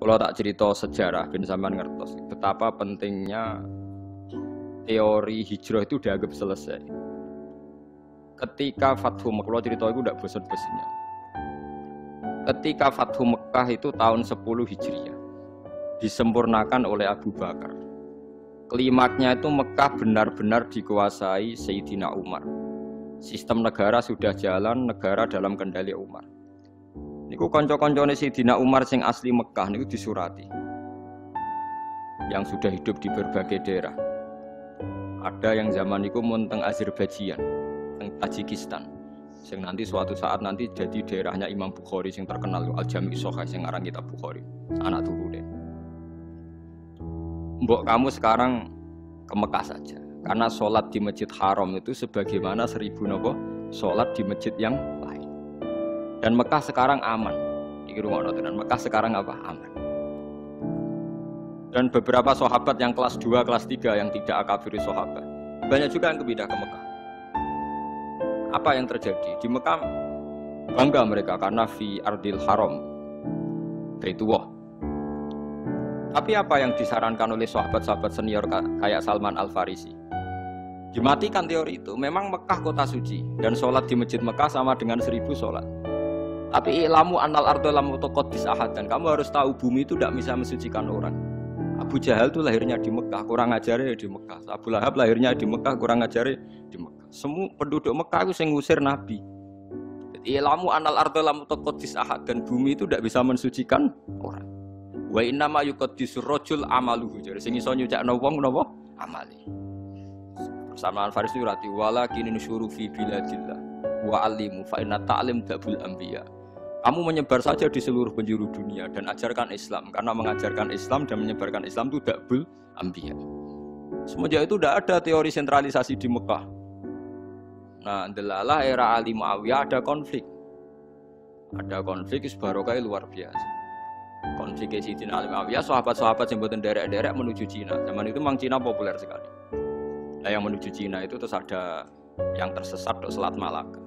Kalau tak cerita sejarah, ben sampean ngertos betapa pentingnya teori hijrah itu dianggap selesai. Ketika Fathu Mekah, kalau cerita itu tidak bosan-bosannya. Ketika Fathu Mekah itu tahun 10 Hijriah, disempurnakan oleh Abu Bakar. Klimaknya itu Mekah benar-benar dikuasai Sayyidina Umar. Sistem negara sudah jalan, negara dalam kendali Umar. Niku konco-koncone Sayyidina Umar sing asli Mekah niku disurati. Yang sudah hidup di berbagai daerah. Ada yang zaman niku mun teng Azerbaijan, teng Tajikistan. Sing nanti suatu saat nanti jadi daerahnya Imam Bukhari sing terkenal Al-Jami' Sahih sing aran kitab Bukhari. Anak turune. Mbok kamu sekarang ke Mekah saja. Karena sholat di Masjid Haram itu sebagaimana 1000 nopo sholat di masjid yang lain. Dan Mekah sekarang aman. Iki rumono tenan. Mekah sekarang apa? Aman. Dan beberapa sahabat yang kelas 2, kelas 3 yang tidak akabiri sahabat, banyak juga yang pindah ke Mekah. Apa yang terjadi? Di Mekah bangga mereka karena fi ardil haram. Baitullah. Tapi apa yang disarankan oleh sahabat-sahabat senior kayak Salman Al-Farisi? Dimatikan teori itu. Memang Mekah kota suci dan sholat di masjid Mekah sama dengan 1000 sholat. Tapi ilamu annal ardo lam utaqaddis ahad, dan kamu harus tahu bumi itu tidak bisa mensucikan orang. Abu Jahal itu lahirnya di Mekah, kurang ajarnya di Mekah. Abu Lahab lahirnya di Mekah, kurang ajarnya di Mekah. Semua penduduk Mekah itu yang ngusir Nabi. Jadi ilamu annal ardo lam utaqaddis ahad, dan bumi itu tidak bisa mensucikan orang. Wa inna ma yuqaddisur rajul amaluhu. Jadi sing iso nyucakno wong napa? Amali. Salman Al-Farisi rati walakin nusyuru fi biladillah wa alimu fa inna ta'lim dabul anbiya. Kamu menyebar saja di seluruh penjuru dunia dan ajarkan Islam, karena mengajarkan Islam dan menyebarkan Islam itu dabul anbiya. Semenjak itu tidak ada teori sentralisasi di Mekah. Nah, delalah era Ali Muawiyah ada konflik. Ada konflik barokah luar biasa. Konflik Sayyidina Ali Muawiyah, sahabat-sahabat yang mboten derek-derek menuju Cina. Zaman itu memang Cina populer sekali. Nah, yang menuju Cina itu terus ada yang tersesat di Selat Malaka.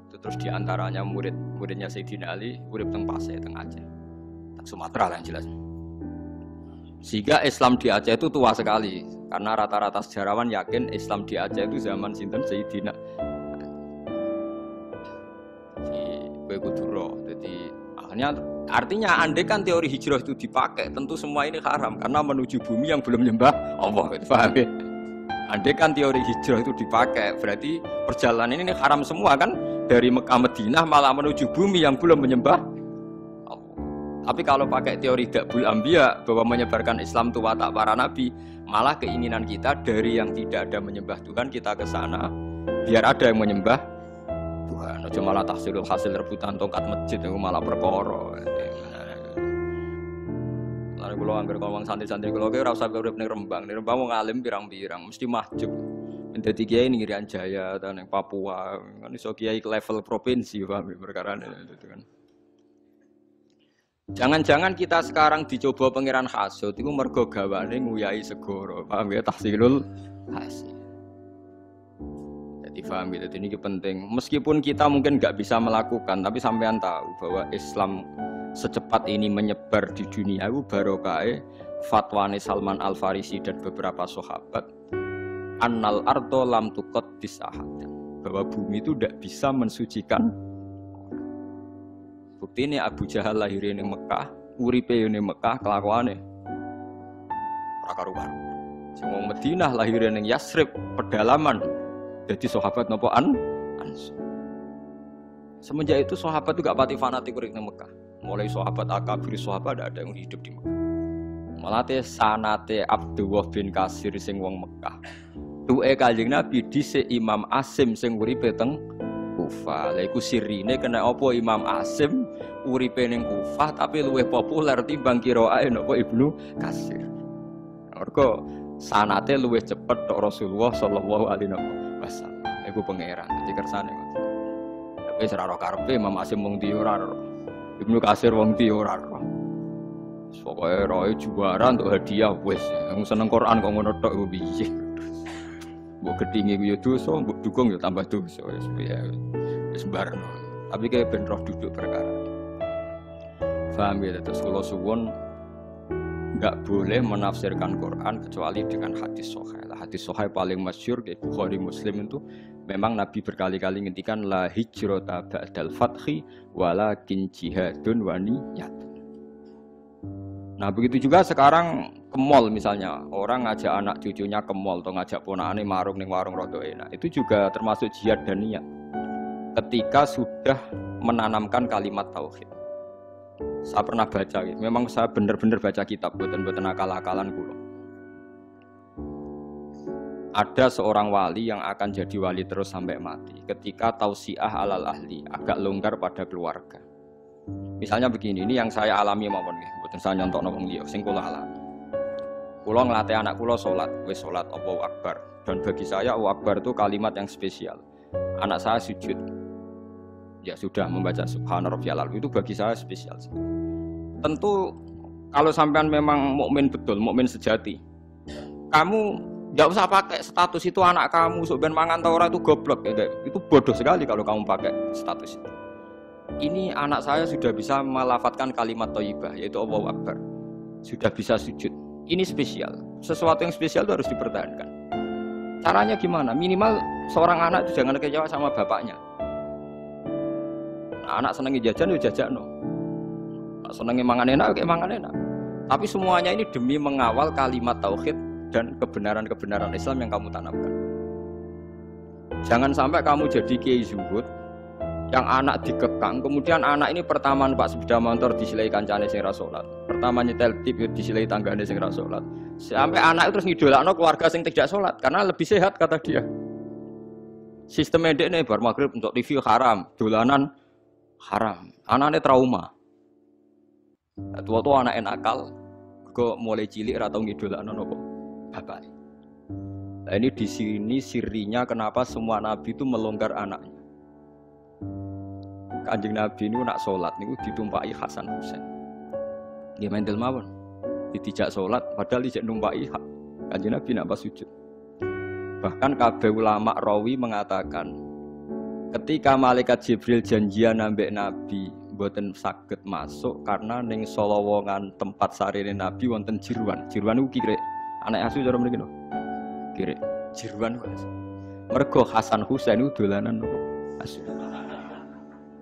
Itu terus diantaranya muridnya Sayyidina Ali, urip teng Pasai, teng Aceh, teng Sumatera lah yang jelas. Sehingga Islam di Aceh itu tua sekali, karena rata-rata sejarawan yakin Islam di Aceh itu zaman sinten Sayyidina si Bekuduro. Jadi artinya andai kan teori hijrah itu dipakai, tentu semua ini haram karena menuju bumi yang belum menyembah Allah. Paham ya? Andai kan teori hijrah itu dipakai, berarti perjalanan ini haram semua kan? Dari Mekah Madinah malah menuju bumi yang belum menyembah Allah. Tapi kalau pakai teori Dabul Anbiya bahwa menyebarkan Islam itu watak para nabi, malah keinginan kita dari yang tidak ada menyembah Tuhan kita ke sana biar ada yang menyembah Tuhan. Aja malah tahsilul hasil rebutan tongkat masjid itu malah perkara. Lalu kalau anggar ngomong santri-santri kalau ora usah urip ning Rembang. Ning Rembang wong alim pirang-pirang mesti mahjub. Dadi kiai ning Irian Jaya atau ning Papua kan iso kiai ke level provinsi paham perkara itu kan. Jangan-jangan kita sekarang dicoba pangeran hasud itu mergo gawane nguyai segoro. Paham ya tahsilul hasil. Jadi paham gitu, ini penting. Meskipun kita mungkin nggak bisa melakukan, tapi sampean tahu bahwa Islam secepat ini menyebar di dunia itu barokah fatwane Salman Al-Farisi dan beberapa sahabat. Annal ardo lam tuqaddis ahad, bahwa bumi itu tidak bisa mensucikan. Bukti ini Abu Jahal lahir di Mekah, uripe di Mekah, kelakuane ora karuan. Sing wong Madinah lahir di Yasrib, pedalaman. Jadi sahabat napa Ansor. Semenjak itu sahabat itu gak pati fanatik urip di Mekah. Mulai sahabat akabir sahabat ada yang hidup di Mekah. Malah sanate Abdullah bin Kasir sing wong Mekah. Duwe Kanjeng Nabi dhisik Imam Asim sing uripe teng Kufah. Lha iku sirine kena apa Imam Asim uripe ning Kufah tapi luwih populer timbang qiraahe napa Ibnu Katsir. Mergo sanate luwih cepet tok Rasulullah sallallahu alaihi wasallam. Iku pangeran dadi kersane. Tapi ora karepe Imam Asim wong ndi ora ora. Ibnu Katsir wong ndi ora ora. Pokoke roe juara untuk hadiah wis. Wong seneng Quran kok ngono tok iku piye. Mbok gedhinge ku yo dosa, mbok dukung yo tambah dosa wis ya. Wis barno. Tapi kayak ben roh duduk perkara. Paham ya terus kula suwun nggak boleh menafsirkan Quran kecuali dengan hadis sahih. Hadis sahih paling masyhur di Bukhari Muslim itu memang Nabi berkali-kali ngendikan la hijrata ba'dal fathi walakin jihadun wa niyat. Nah begitu juga sekarang ke mall misalnya, orang ngajak anak cucunya ke mall atau ngajak ponakane marung ning warung rada enak, itu juga termasuk jihad dan niat. Ketika sudah menanamkan kalimat tauhid. Saya pernah baca, memang saya benar-benar baca kitab, buatan akal-akalan kula. Ada seorang wali yang akan jadi wali terus sampai mati. Ketika tausiah alal ahli, agak longgar pada keluarga. Misalnya begini, ini yang saya alami mawon nggih, mboten saya nyontokno wong liya, sing kula alami. Kula nglatih anak kula salat, wis salat Allahu Akbar. Dan bagi saya Allahu Akbar itu kalimat yang spesial. Anak saya sujud, ya sudah membaca Subhana Rabbiyal A'la, itu bagi saya spesial. Tentu kalau sampean memang mukmin betul, mukmin sejati, kamu nggak usah pakai status itu anak kamu sok ben mangan ta ora itu goblok ya. Itu bodoh sekali kalau kamu pakai status itu. Ini anak saya sudah bisa melafatkan kalimat thayyibah yaitu Allahu Akbar. Sudah bisa sujud. Ini spesial. Sesuatu yang spesial itu harus dipertahankan. Caranya gimana? Minimal seorang anak itu jangan kecewa sama bapaknya. Nah, anak senengi jajan ya jajan no. Senengi mangan enak kayak mangan enak. Tapi semuanya ini demi mengawal kalimat tauhid dan kebenaran-kebenaran Islam yang kamu tanamkan. Jangan sampai kamu jadi kiai zuhud yang anak dikekang, kemudian anak ini pertama numpak sepeda motor disilai kancane sing ra salat, pertama nyetel tip disilai tanggane sing ra salat, sampai anak itu terus ngidolakno keluarga sing tidak salat karena lebih sehat kata dia. Sistem medek ini bar maghrib untuk TV haram, dolanan haram, anaknya trauma. Tua-tua anak nakal, kok mulai cilik ra tau ngidolakno nopo bapak. Nah ini di sini sirinya kenapa semua nabi itu melonggar anaknya. Kanjeng Nabi ini nak sholat niku ditumpai Hasan Husain. Dia main mawon. Ditijak sholat padahal dijak numpai Kanjeng Nabi nak pas sujud. Bahkan kabeh ulama rawi mengatakan ketika malaikat Jibril janjian ambek Nabi mboten saged masuk karena ning solowongan tempat sarine Nabi wonten jiruan. Jiruan niku kire anak asu cara mriki lho. Kire jiruan niku. Mergo Hasan Husain niku dolanan nopo? Asu.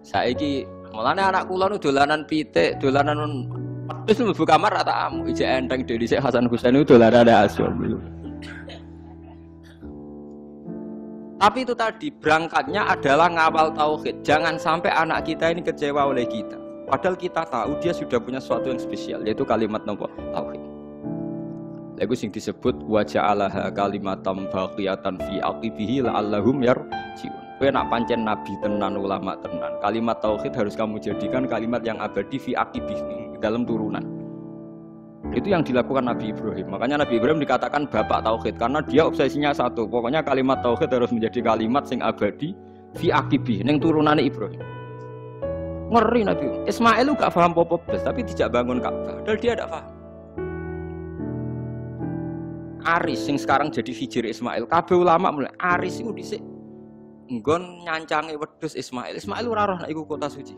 Saiki mulane anak kula nu dolanan pitik, dolanan pedhus mlebu kamar ra tak amu, ijek enteng dhewe sik Hasan Husain nu dolanan asu. Tapi itu tadi berangkatnya adalah ngawal tauhid. Jangan sampai anak kita ini kecewa oleh kita. Padahal kita tahu dia sudah punya sesuatu yang spesial yaitu kalimat nopo tauhid. Lagu sing disebut wa ja'alaha kalimatam baqiyatan fi aqibihi la'allahum yarji'un. Kowe nak pancen nabi tenan ulama tenan, kalimat tauhid harus kamu jadikan kalimat yang abadi fi aqibihi dalam turunan. Itu yang dilakukan Nabi Ibrahim. Makanya Nabi Ibrahim dikatakan bapak tauhid karena dia obsesinya satu. Pokoknya kalimat tauhid harus menjadi kalimat sing abadi fi aqibihi ning turunane Ibrahim. Ngeri Nabi. Ismail gak paham apa-apa blas tapi dijak bangun Ka'bah. Padahal dia tidak paham. Aris sing sekarang jadi hijir Ismail. Kabeh ulama mulai Aris iku dhisik nggon nyancange wedhus Ismail. Ismail ora roh nek iku kota suci.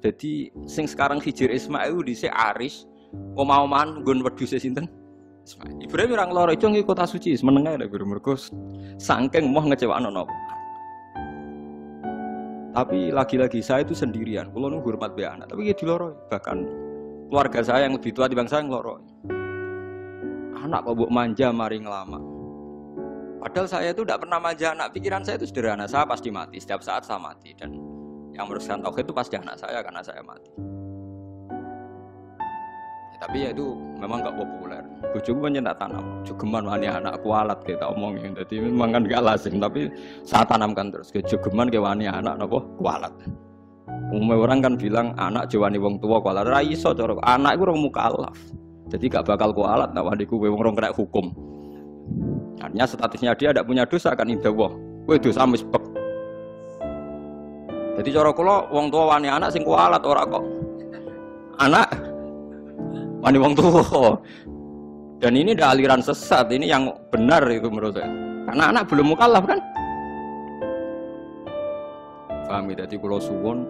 Jadi sing sekarang hijir Ismail dhisik Aris omah-omahan nggon wedhuse sinten? Ismail. Ibrahim ora ngloro ijo ngi kota suci, menenge nek mergo saking moh ngecewakno napa. Tapi lagi-lagi saya itu sendirian. Kulo nu hormat be anak, tapi ya diloroi. Bahkan keluarga saya yang lebih tua dibanding saya ngloroi. Anak kok mbok manja mari ngelama. Padahal saya itu tidak pernah manja anak, pikiran saya itu sederhana, saya pasti mati, setiap saat saya mati. Dan yang meneruskan tauhid itu pasti anak saya karena saya mati. Ya, tapi ya itu memang gak populer. Bojoku kan nyentak tanam, jogeman wani anakku alat kita omongin. Jadi memang kan gak lazim, tapi saya tanamkan terus. Jogeman ke wani anak nopo kualat. Umumnya orang kan bilang anak jawani wong tua kualat. Ra iso cara anak iku rong mukallaf. Jadi gak bakal kualat nak wani ku wong rong kena hukum. Artinya statusnya dia tidak punya dosa kan indah wah. Kowe dosa misbek. Jadi cara kula wong tua wani anak sing kualat ora kok. Anak wani wong tua. Dan ini ada aliran sesat, ini yang benar itu menurut saya. Karena anak belum mukallaf kan? Paham ya? Jadi kula suwun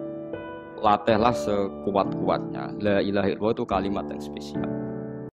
latihlah sekuat-kuatnya. La ilaha illallah itu kalimat yang spesial.